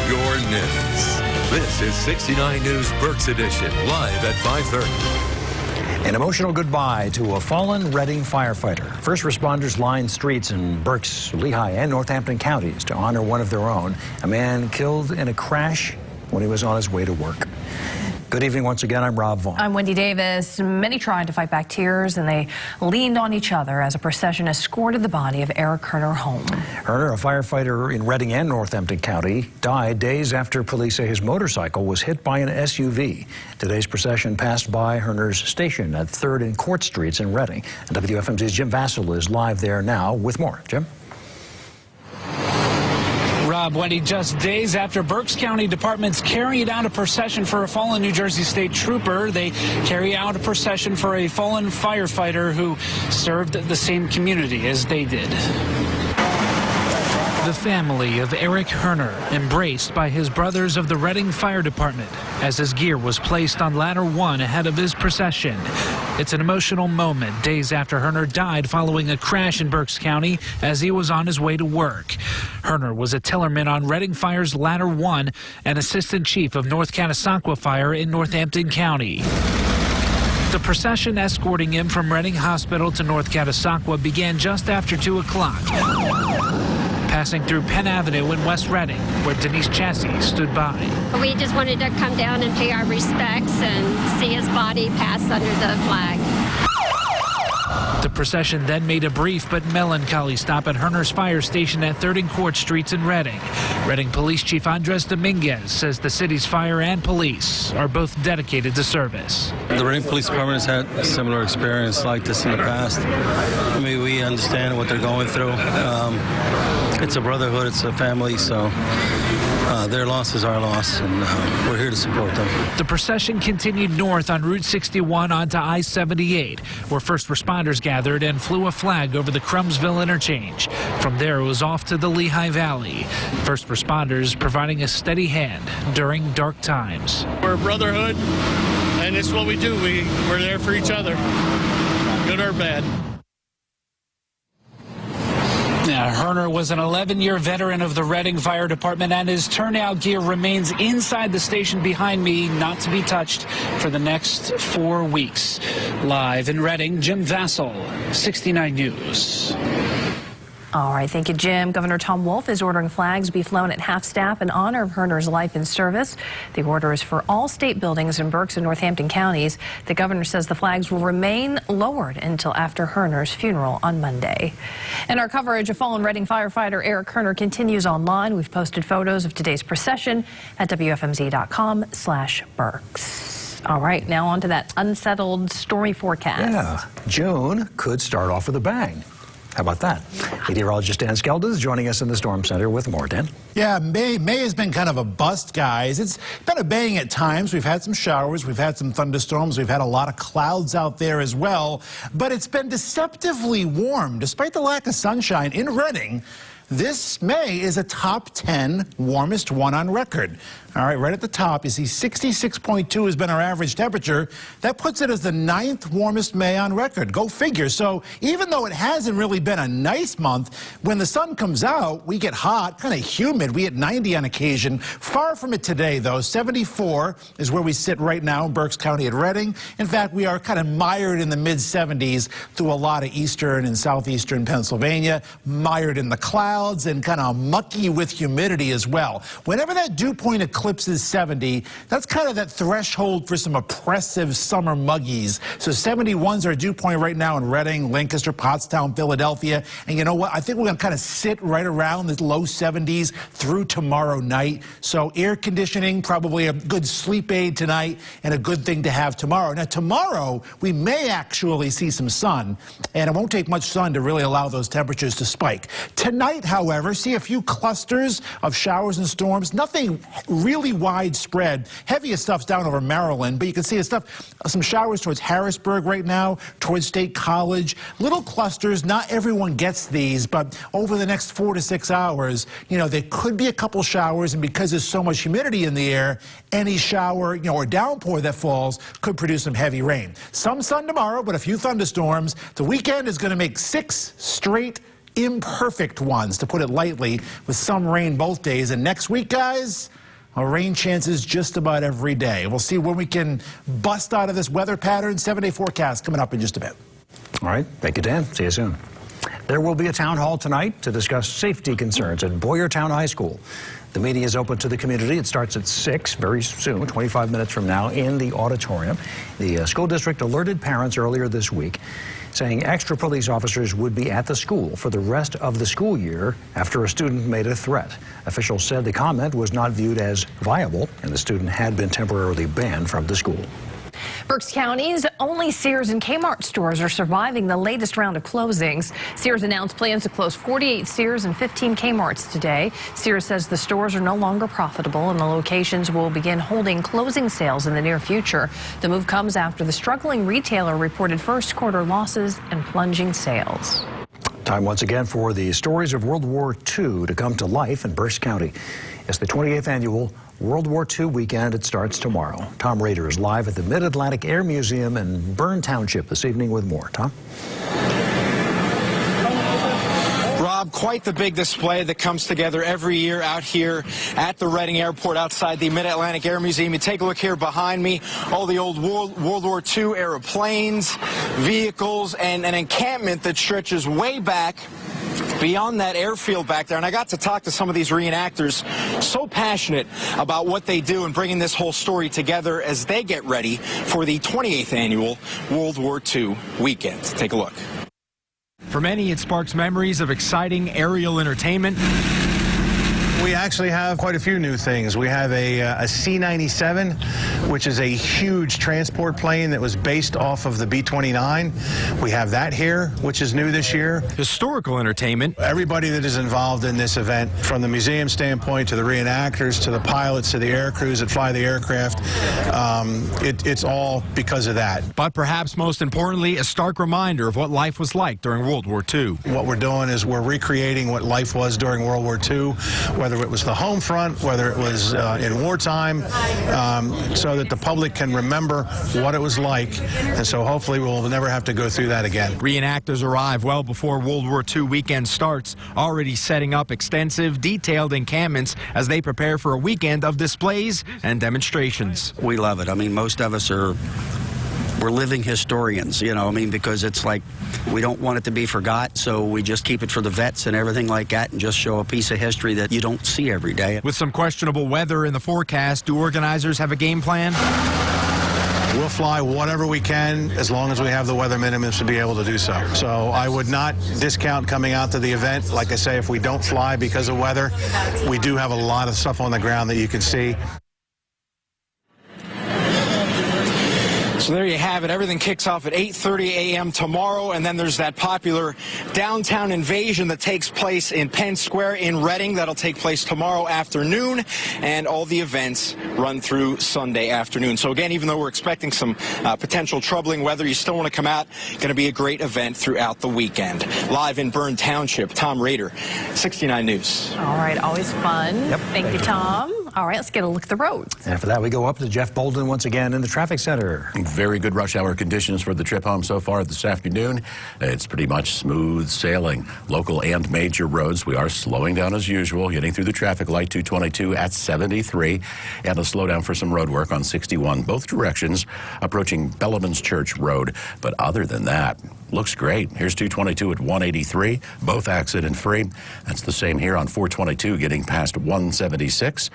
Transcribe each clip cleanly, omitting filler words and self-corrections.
your news. This is 69 News Berks Edition, live at 5:30. An emotional goodbye to a fallen Reading firefighter. First responders lined streets in Berks, Lehigh, and Northampton counties to honor one of their own, a man killed in a crash when he was on his way to work. Good evening once again. I'm Rob Vaughn. I'm Wendy Davis. Many tried to fight back tears, and they leaned on each other as a procession escorted the body of Eric Herner home. Herner, a firefighter in Reading and Northampton County, died days after police say his motorcycle was hit by an SUV. Today's procession passed by Herner's station at 3rd and Court Streets in Reading. And WFMZ's Jim Vassell is live there now with more. Jim? Rob, Wendy, just days after Berks County departments carried out a procession for a fallen New Jersey State Trooper, they carry out a procession for a fallen firefighter who served the same community as they did. The family of Eric Herner embraced by his brothers of the Reading Fire Department as his gear was placed on ladder 1 ahead of his procession. It's an emotional moment days after Herner died following a crash in Berks County as he was on his way to work. Herner was a tillerman on Reading Fire's ladder 1 and assistant chief of North Catasauqua Fire in Northampton County. The procession escorting him from Reading Hospital to North Catasauqua began just after 2 o'clock. Passing through Penn Avenue in West Reading, where Denise Chassie stood by. We just wanted to come down and pay our respects and see his body pass under the flag. The procession then made a brief but melancholy stop at Herner's fire station at 3rd and Court Streets in Reading. Reading Police Chief Andres Dominguez says the city's fire and police are both dedicated to service. The Reading Police Department has had a similar experience like this in the past. I mean, we understand what they're going through. It's a brotherhood, it's a family, so their loss is our loss, and we're here to support them. The procession continued north on Route 61 onto I-78, where first responders gathered and flew a flag over the Crumsville interchange. From there, it was off to the Lehigh Valley. First responders providing a steady hand during dark times. We're a brotherhood, and it's what we do. We're there for each other, good or bad. Now, Herner was an 11-year veteran of the Reading Fire Department, and his turnout gear remains inside the station behind me, not to be touched for the next 4 weeks. Live in Reading, Jim Vassell, 69 News. All right, thank you, Jim. Governor Tom Wolf is ordering flags be flown at half-staff in honor of Herner's life in service. The order is for all state buildings in Berks and Northampton counties. The governor says the flags will remain lowered until after Herner's funeral on Monday. And our coverage of fallen Reading firefighter Eric Herner continues online. We've posted photos of today's procession at WFMZ.com/Berks. All right, now on to that unsettled, stormy forecast. Yeah, June could start off with a bang. How about that? Meteorologist Dan Skelda is joining us in the Storm Center with more. Dan? Yeah, May has been kind of a bust, guys. It's been a bang at times. We've had some showers. We've had some thunderstorms. We've had a lot of clouds out there as well. But it's been deceptively warm. Despite the lack of sunshine in Reading, this May is a top 10 warmest one on record. All right, right at the top, you see 66.2 has been our average temperature. That puts it as the 9th warmest May on record. Go figure. So even though it hasn't really been a nice month, when the sun comes out, we get hot, kind of humid. We hit 90 on occasion. Far from it today, though. 74 is where we sit right now in Berks County at Reading. In fact, we are kind of mired in the mid-70s through a lot of eastern and southeastern Pennsylvania, mired in the clouds and kind of mucky with humidity as well. Whenever that dew point eclipses 70, that's kind of that threshold for some oppressive summer muggies. So 71's our dew point right now in Reading, Lancaster, Pottstown, Philadelphia. And you know what? I think we're going to kind of sit right around the low 70s through tomorrow night. So air conditioning, probably a good sleep aid tonight and a good thing to have tomorrow. Now, tomorrow, we may actually see some sun, and it won't take much sun to really allow those temperatures to spike. Tonight, however, see a few clusters of showers and storms. Nothing really widespread. Heaviest stuff's down over Maryland, but you can see some showers towards Harrisburg right now, towards State College. Little clusters, not everyone gets these, but over the next 4 to 6 hours, you know, there could be a couple showers, and because there's so much humidity in the air, any shower, you know, or downpour that falls could produce some heavy rain. Some sun tomorrow, but a few thunderstorms. The weekend is going to make 6 straight imperfect ones, to put it lightly, with some rain both days. And next week, guys, Rain chances just about every day. We'll see when we can bust out of this weather pattern. 7-day forecast coming up in just a bit. All right. Thank you, Dan. See you soon. There will be a town hall tonight to discuss safety concerns at Boyertown High School. The meeting is open to the community. It starts at 6 very soon, 25 minutes from now, in the auditorium. The school district alerted parents earlier this week, saying extra police officers would be at the school for the rest of the school year after a student made a threat. Officials said the comment was not viewed as viable, and the student had been temporarily banned from the school. Berks County's only Sears and Kmart stores are surviving the latest round of closings. Sears announced plans to close 48 Sears and 15 Kmarts today. Sears says the stores are no longer profitable and the locations will begin holding closing sales in the near future. The move comes after the struggling retailer reported first quarter losses and plunging sales. Time once again for the stories of World War II to come to life in Berks County. It's the 28th annual World War II Weekend. It starts tomorrow. Tom Rader is live at the Mid-Atlantic Air Museum in Bern Township this evening with more. Tom? Rob, quite the big display that comes together every year out here at the Reading Airport outside the Mid-Atlantic Air Museum. You take a look here behind me, all the old World War II era planes, vehicles, and an encampment that stretches way back beyond that airfield back there. And I got to talk to some of these reenactors, so passionate about what they do and bringing this whole story together as they get ready for the 28th annual World War II Weekend. Take a look. For many, it sparks memories of exciting aerial entertainment. We actually have quite a few new things. We have a C-97, which is a huge transport plane that was based off of the B-29. We have that here, which is new this year. Historical entertainment. Everybody that is involved in this event, from the museum standpoint to the reenactors to the pilots to the air crews that fly the aircraft, it's all because of that. But perhaps most importantly, a stark reminder of what life was like during World War II. What we're doing is we're recreating what life was during World War II, whether it was the home front, whether it was in wartime, so that the public can remember what it was like. And so hopefully we'll never have to go through that again. Reenactors arrive well before World War II weekend starts, already setting up extensive, detailed encampments as they prepare for a weekend of displays and demonstrations. We love it. I mean, most of us we're living historians, you know, I mean, because it's like we don't want it to be forgot, so we just keep it for the vets and everything like that and just show a piece of history that you don't see every day. With some questionable weather in the forecast, do organizers have a game plan? We'll fly whatever we can as long as we have the weather minimums to be able to do so. So I would not discount coming out to the event. Like I say, if we don't fly because of weather, we do have a lot of stuff on the ground that you can see. So there you have it. Everything kicks off at 8:30 a.m. tomorrow, and then there's that popular downtown invasion that takes place in Penn Square in Reading. That'll take place tomorrow afternoon, and all the events run through Sunday afternoon. So again, even though we're expecting some potential troubling weather, you still want to come out. Going to be a great event throughout the weekend. Live in Bern Township, Tom Rader, 69 News. All right, always fun. Yep. Thank you, Tom. All right, let's get a look at the roads. And for that, we go up to Jeff Bolden once again in the traffic center. Very good rush hour conditions for the trip home so far this afternoon. It's pretty much smooth sailing. Local and major roads, we are slowing down as usual, getting through the traffic light 222 at 73, and a slowdown for some road work on 61, both directions, approaching Bellamans Church Road. But other than that, looks great. Here's 222 at 183, both accident-free. That's the same here on 422, getting past 176.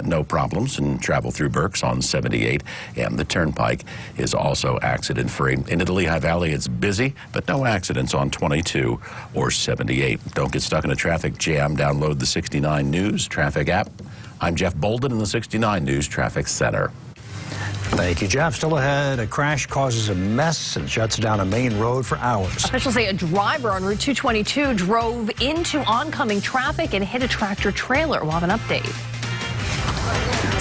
No problems, and travel through Berks on 78, and the Turnpike is also accident-free. Into the Lehigh Valley, it's busy, but no accidents on 22 or 78. Don't get stuck in a traffic jam. Download the 69 News traffic app. I'm Jeff Bolden in the 69 News Traffic Center. Thank you, Jeff. Still ahead, a crash causes a mess and shuts down a main road for hours. Officials say a driver on Route 222 drove into oncoming traffic and hit a tractor trailer. We'll have an update.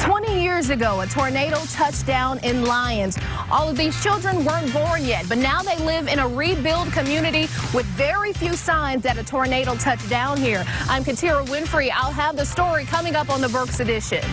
20 years ago, a tornado touched down in Lyons. All of these children weren't born yet, but now they live in a rebuilt community with very few signs that a tornado touched down here. I'm Katira Winfrey. I'll have the story coming up on the Berks Edition.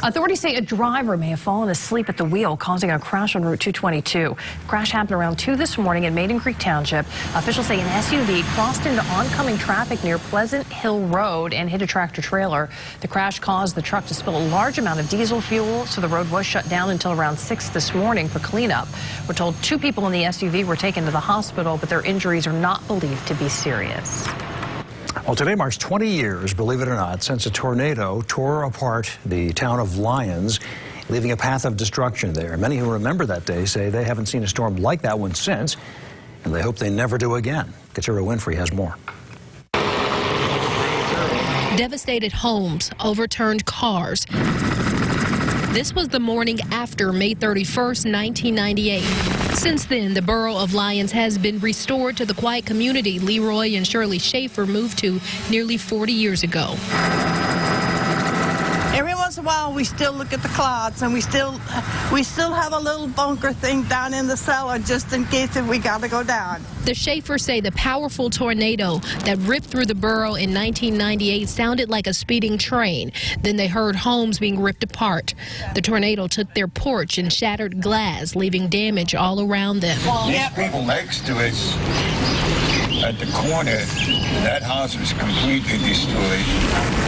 Authorities say a driver may have fallen asleep at the wheel, causing a crash on Route 222. The crash happened around 2 this morning in Maiden Creek Township. Officials say an SUV crossed into oncoming traffic near Pleasant Hill Road and hit a tractor trailer. The crash caused the truck to spill a large amount of diesel fuel, so the road was shut down until around 6 this morning for cleanup. We're told 2 people in the SUV were taken to the hospital, but their injuries are not believed to be serious. Well, today marks 20 years, believe it or not, since a tornado tore apart the town of Lyons, leaving a path of destruction there. Many who remember that day say they haven't seen a storm like that one since, and they hope they never do again. Katira Winfrey has more. Devastated homes, overturned cars. This was the morning after May 31st, 1998. Since then, the borough of Lyons has been restored to the quiet community Leroy and Shirley Schaefer moved to nearly 40 years ago. Every once in a while, we still look at the clouds, and we still have a little bunker thing down in the cellar just in case if we got to go down. The Schaefers say the powerful tornado that ripped through the borough in 1998 sounded like a speeding train. Then they heard homes being ripped apart. The tornado took their porch and shattered glass, leaving damage all around them. These people next to us at the corner, that house was completely destroyed.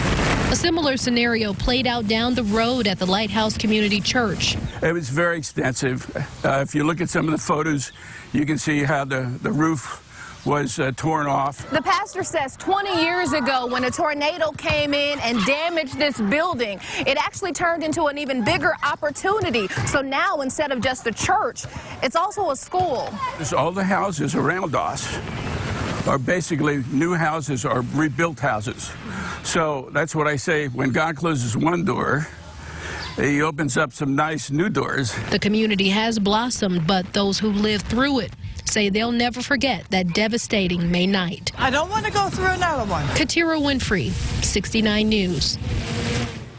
A similar scenario played out down the road at the Lighthouse Community Church. It was very extensive. If you look at some of the photos, you can see how the roof was torn off. The pastor says 20 years ago, when a tornado came in and damaged this building, it actually turned into an even bigger opportunity. So now, instead of just a church, it's also a school. All the houses around us are basically new houses or rebuilt houses. So that's what I say, when God closes one door, he opens up some nice new doors. The community has blossomed, but those who lived through it say they'll never forget that devastating May night. I don't want to go through another one. Katira Winfrey, 69 News.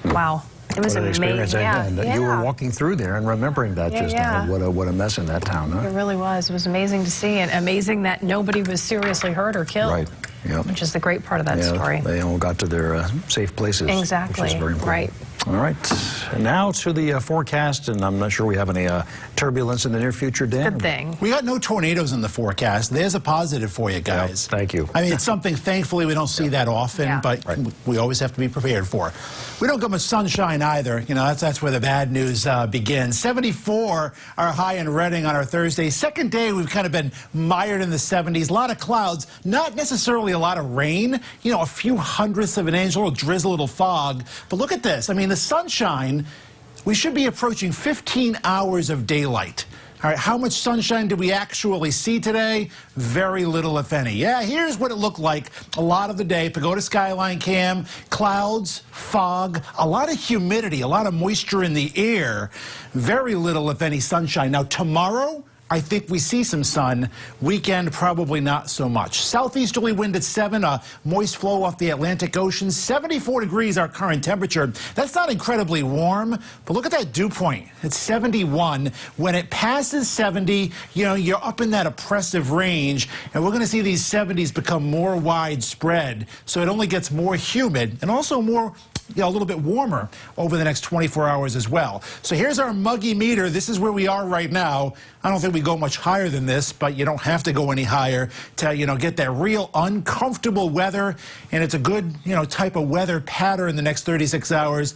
Wow. It was what an experience. amazing. And you were walking through there and remembering that just now. What a mess in that town, huh? It really was. It was amazing to see, and amazing that nobody was seriously hurt or killed. Right. Yep. Which is the great part of that story. They all got to their safe places. Exactly. Which is very important. Right. All right. Now to the forecast, and I'm not sure we have any turbulence in the near future, Dan. Good thing. We got no tornadoes in the forecast. There's a positive for you guys. Yep, thank you. I mean, it's something, thankfully, we don't see that often, but we always have to be prepared for. We don't get much sunshine either. You know, that's where the bad news begins. 74, our high in Reading on our Thursday. Second day, we've kind of been mired in the 70s. A lot of clouds, not necessarily a lot of rain. You know, a few hundredths of an inch, a little drizzle, a little fog. But look at this. I mean, the sunshine, we should be approaching 15 hours of daylight. All right, how much sunshine did we actually see today? Very little, if any. Yeah, here's what it looked like a lot of the day. Pagoda Skyline Cam, clouds, fog, a lot of humidity, a lot of moisture in the air. Very little, if any, sunshine. Now, tomorrow, I think we see some sun. Weekend, probably not so much. Southeasterly wind at 7, a moist flow off the Atlantic Ocean. 74 degrees our current temperature. That's not incredibly warm, but look at that dew point. It's 71. When it passes 70, you know, you're up in that oppressive range, and we're going to see these 70s become more widespread. So it only gets more humid and also more, you know, a little bit warmer over the next 24 hours as well. So here's our muggy meter. This is where we are right now. I don't think we go much higher than this, but you don't have to go any higher to, you know, get that real uncomfortable weather. And it's a good, you know, type of weather pattern in the next 36 hours,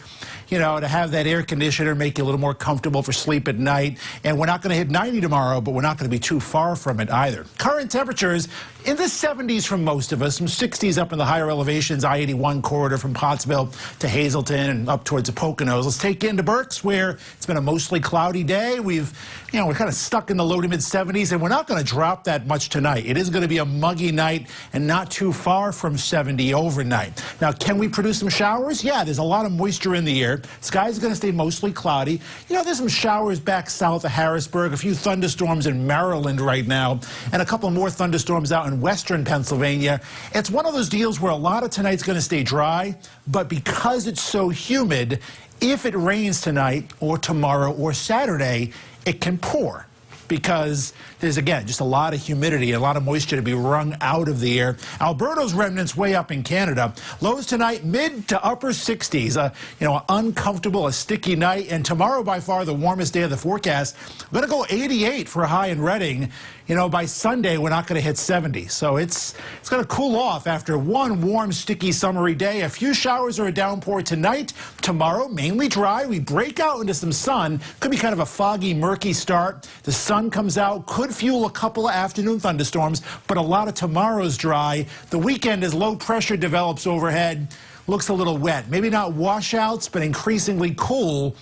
you know, to have that air conditioner make you a little more comfortable for sleep at night. And we're not going to hit 90 tomorrow, but we're not going to be too far from it either. Current temperatures in the 70s for most of us, some 60s up in the higher elevations, I-81 corridor from Pottsville to Hazleton and up towards the Poconos. Let's take you into Berks, where it's been a mostly cloudy day. We're kind of stuck in the low to mid 70s, and we're not going to drop that much tonight. It is going to be a muggy night and not too far from 70 overnight. Now, can we produce some showers? Yeah, there's a lot of moisture in the air. Skies are going to stay mostly cloudy. You know, there's some showers back south of Harrisburg, a few thunderstorms in Maryland right now, and a couple more thunderstorms out in western Pennsylvania. It's one of those deals where a lot of tonight's going to stay dry, but because it's so humid, if it rains tonight or tomorrow or Saturday, it can pour. because there's, again, just a lot of humidity, a lot of moisture to be wrung out of the air. Alberto's remnants way up in Canada. Lows tonight, mid to upper 60s. An uncomfortable, a sticky night. And tomorrow, by far, the warmest day of the forecast. We're going to go 88 for a high in Reading. By Sunday, we're not going to hit 70. So it's going to cool off after one warm, sticky, summery day. A few showers or a downpour tonight. Tomorrow, mainly dry. We break out into some sun. Could be kind of a foggy, murky start. The sun comes out, could fuel a couple of afternoon thunderstorms, but a lot of tomorrow's dry. The weekend, as low pressure develops overhead, looks a little wet. Maybe not washouts, but increasingly cool.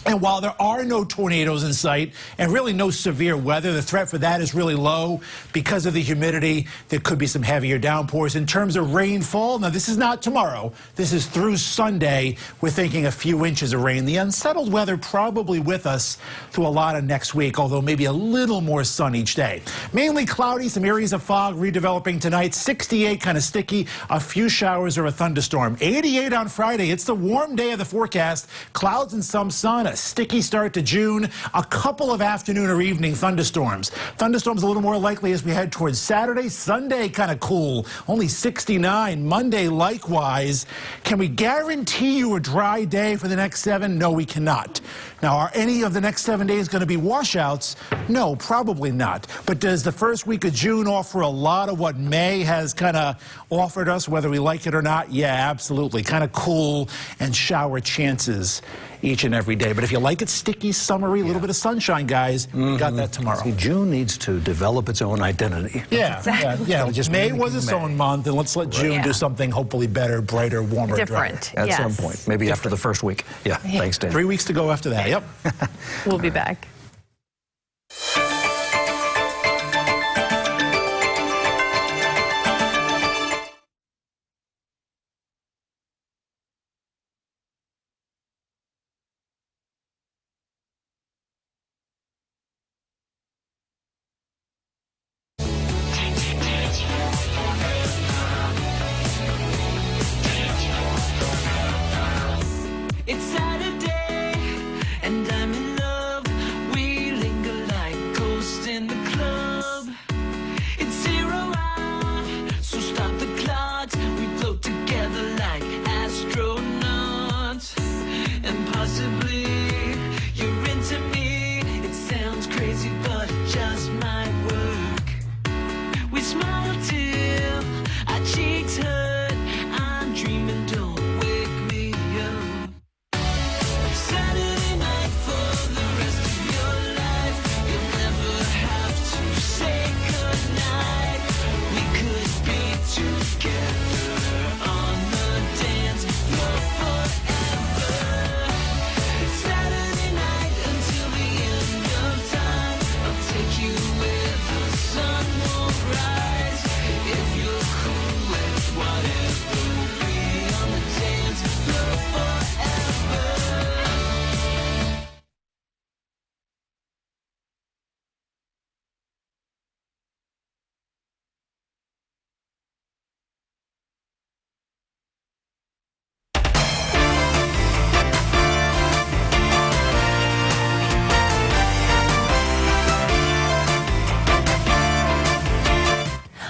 And while there are no tornadoes in sight and really no severe weather, the threat for that is really low because of the humidity. There could be some heavier downpours. In terms of rainfall, now this is not tomorrow. This is through Sunday. We're thinking a few inches of rain. The unsettled weather probably with us through a lot of next week, although maybe a little more sun each day. Mainly cloudy, some areas of fog redeveloping tonight. 68, kind of sticky, a few showers or a thunderstorm. 88 on Friday. It's the warm day of the forecast. Clouds and some sun. A sticky start to June, a couple of afternoon or evening thunderstorms. Thunderstorms a little more likely as we head towards Saturday. Sunday kind of cool, only 69. Monday likewise. Can we guarantee you a dry day for the next 7? No, we cannot. Now, are any of the next 7 days going to be washouts? No, probably not. But does the first week of June offer a lot of what May has kind of offered us, whether we like it or not? Yeah, absolutely. Kind of cool and shower chances each and every day. But if you like it sticky, summery, a little bit of sunshine, guys, we got that tomorrow. See, June needs to develop its own identity. Yeah, exactly. yeah. Just May was its own month, and let's let June do something hopefully better, brighter, warmer, different drier. At some point, maybe after the first week. Yeah, thanks, Dan. 3 weeks to go after that, yep. We'll be back. It's Saturday, and I'm in love. We linger like ghosts in the club. It's 0 hour, so stop the clocks. We float together like astronauts. And possibly you're into me. It sounds crazy, but it just might work. We smile till our cheeks hurt. I'm dreaming, don't wake me up. Saturday night for the rest of your life. You'll never have to say goodnight. We could be together on the dance floor forever. Saturday night until the end of time. I'll take you where the sun won't rise. If you're cool with whatever, we'll be on the dance floor forever.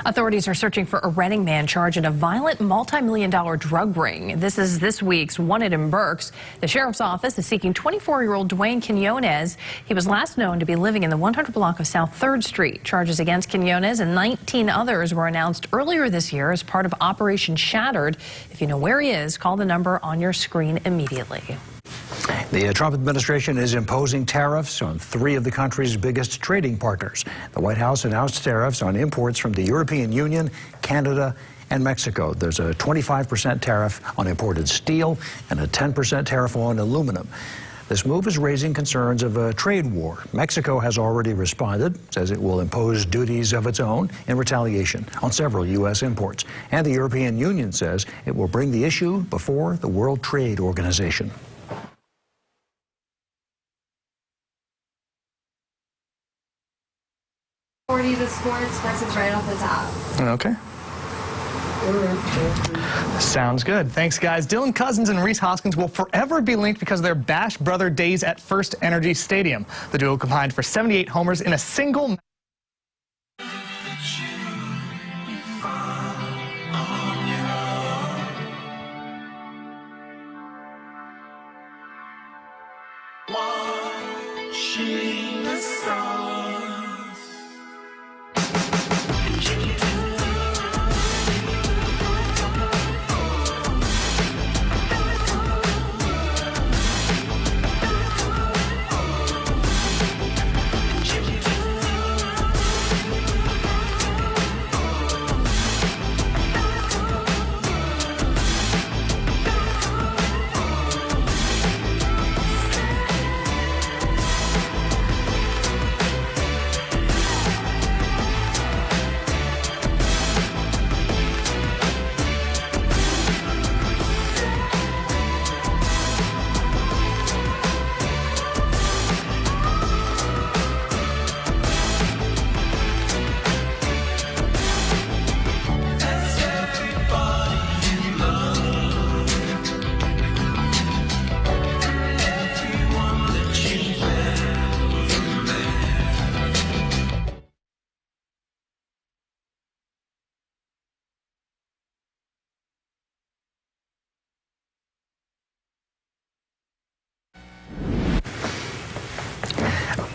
Authorities are searching for a Reading man charged in a violent multi-million-dollar drug ring. This is this week's Wanted in Berks. The sheriff's office is seeking 24-year-old Dwayne Quinones. He was last known to be living in the 100 block of South 3rd Street. Charges against Quinones and 19 others were announced earlier this year as part of Operation Shattered. If you know where he is, call the number on your screen immediately. The Trump administration is imposing tariffs on 3 of the country's biggest trading partners. The White House announced tariffs on imports from the European Union, Canada, and Mexico. There's a 25% tariff on imported steel and a 10% tariff on aluminum. This move is raising concerns of a trade war. Mexico has already responded, says it will impose duties of its own in retaliation on several U.S. imports. And the European Union says it will bring the issue before the World Trade Organization. The sports is right off the top. Okay. Sounds good. Thanks, guys. Dylan Cousins and Reese Hoskins will forever be linked because of their Bash Brother days at First Energy Stadium. The duo combined for 78 homers in a single Watching the stars.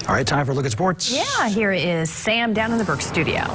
All right, time for a look at sports. Yeah, here is Sam down in the Burke studio.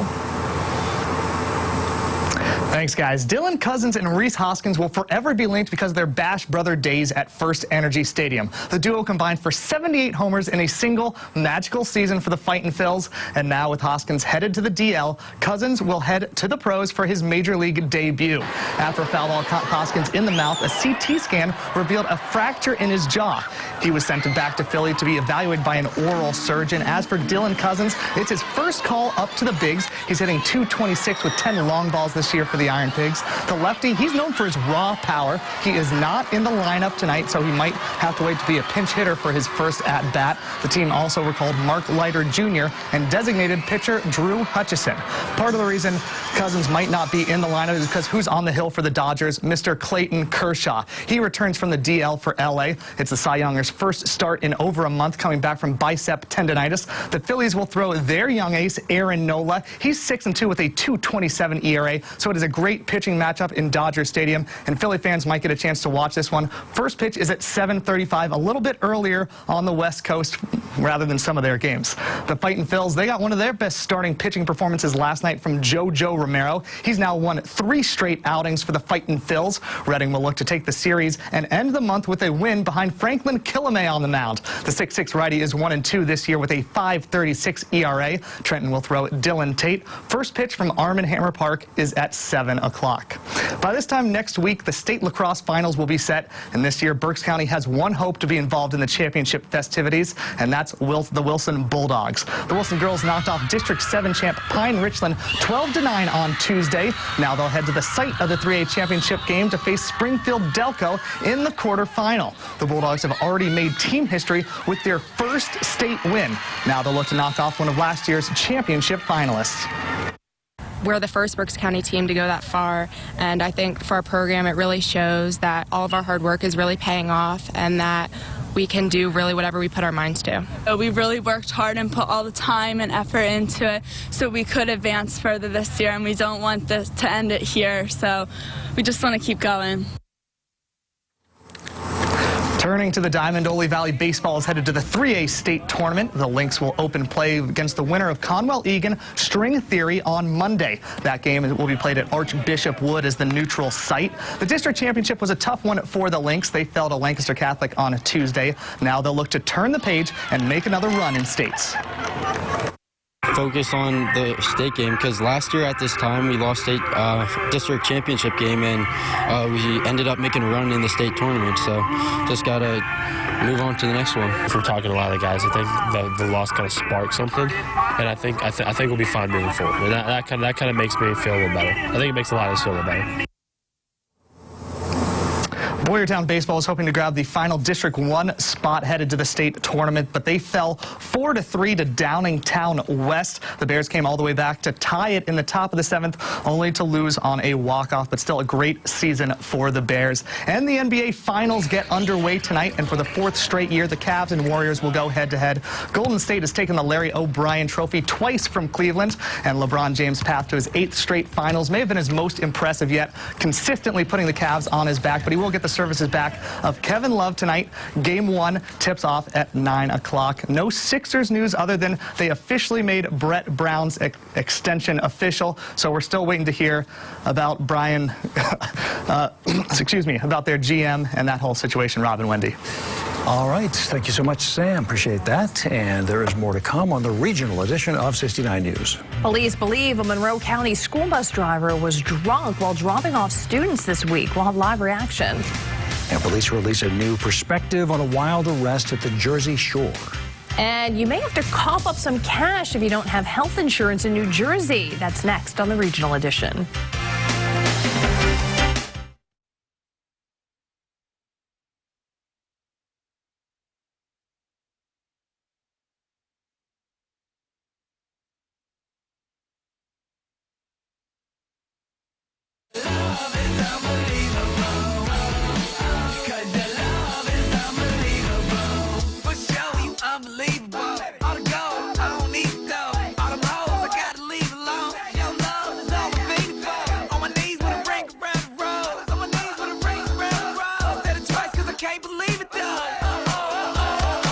Thanks, guys. Dylan Cousins and Reese Hoskins will forever be linked because of their Bash Brother days at First Energy Stadium. The duo combined for 78 homers in a single magical season for the Fightin' Phils. And now with Hoskins headed to the DL, Cousins will head to the pros for his Major League debut. After a foul ball caught Hoskins in the mouth, a CT scan revealed a fracture in his jaw. He was sent back to Philly to be evaluated by an oral surgeon. As for Dylan Cousins, it's his first call up to the bigs. He's hitting .226 with 10 long balls this year for the Iron Pigs. The lefty, he's known for his raw power. He is not in the lineup tonight, so he might have to wait to be a pinch hitter for his first at-bat. The team also recalled Mark Leiter Jr. and designated pitcher Drew Hutchison. Part of the reason Cousins might not be in the lineup is because who's on the hill for the Dodgers? Mr. Clayton Kershaw. He returns from the DL for LA. It's the Cy Younger's first start in over a month, coming back from bicep tendonitis. The Phillies will throw their young ace, Aaron Nola. He's 6-2 with a .227 ERA, so it is a great pitching matchup in Dodger Stadium, and Philly fans might get a chance to watch this one. First pitch is at 7:35, a little bit earlier on the West Coast rather than some of their games. The Fightin' Phils, they got one of their best starting pitching performances last night from JoJo Romero. He's now won 3 straight outings for the Fightin' Phils. Reading will look to take the series and end the month with a win behind Franklin Killamay on the mound. The 6'6 righty is 1-2 this year with a .536 ERA. Trenton will throw Dylan Tate. First pitch from Arm & Hammer Park is at 7 o'clock. By this time next week, the state lacrosse finals will be set, and this year Berks County has one hope to be involved in the championship festivities, and that's the Wilson Bulldogs. The Wilson girls knocked off District 7 champ Pine Richland 12-9 on Tuesday. Now they'll head to the site of the 3A championship game to face Springfield Delco in the quarterfinal. The Bulldogs have already made team history with their first state win. Now they'll look to knock off one of last year's championship finalists. We're the first Berks County team to go that far, and I think for our program it really shows that all of our hard work is really paying off and that we can do really whatever we put our minds to. We really worked hard and put all the time and effort into it so we could advance further this year, and we don't want this to end it here, so we just want to keep going. Turning to the Diamond, Ole Valley Baseball is headed to the 3A state tournament. The Lynx will open play against the winner of Conwell-Egan String Theory on Monday. That game will be played at Archbishop Wood as the neutral site. The district championship was a tough one for the Lynx. They fell to Lancaster Catholic on a Tuesday. Now they'll look to turn the page and make another run in states. Focus on the state game, because last year at this time we lost state district championship game, and we ended up making a run in the state tournament, so just gotta move on to the next one. From talking to a lot of the guys, I think the loss kind of sparked something, and I think we'll be fine moving forward. And that kind of makes me feel a little better. I think it makes a lot of us feel a little better. Boyertown baseball is hoping to grab the final District 1 spot headed to the state tournament, but they fell 4-3 to Downingtown West. The Bears came all the way back to tie it in the top of the 7th, only to lose on a walk-off, but still a great season for the Bears. And the NBA Finals get underway tonight, and for the 4th straight year, the Cavs and Warriors will go head-to-head. Golden State has taken the Larry O'Brien Trophy twice from Cleveland, and LeBron James' path to his 8th straight finals may have been his most impressive yet, consistently putting the Cavs on his back, but he will get the services back of Kevin Love tonight. Game 1 tips off at 9 o'clock. No Sixers news other than they officially made Brett Brown's extension official, so we're still waiting to hear about Brian, about their GM and that whole situation. Rob and Wendy. All right. Thank you so much, Sam. Appreciate that. And there is more to come on the regional edition of 69 News. Police believe a Monroe County school bus driver was drunk while dropping off students this week. We'll have live reaction. And police release a new perspective on a wild arrest at the Jersey Shore. And you may have to cough up some cash if you don't have health insurance in New Jersey. That's next on the regional edition.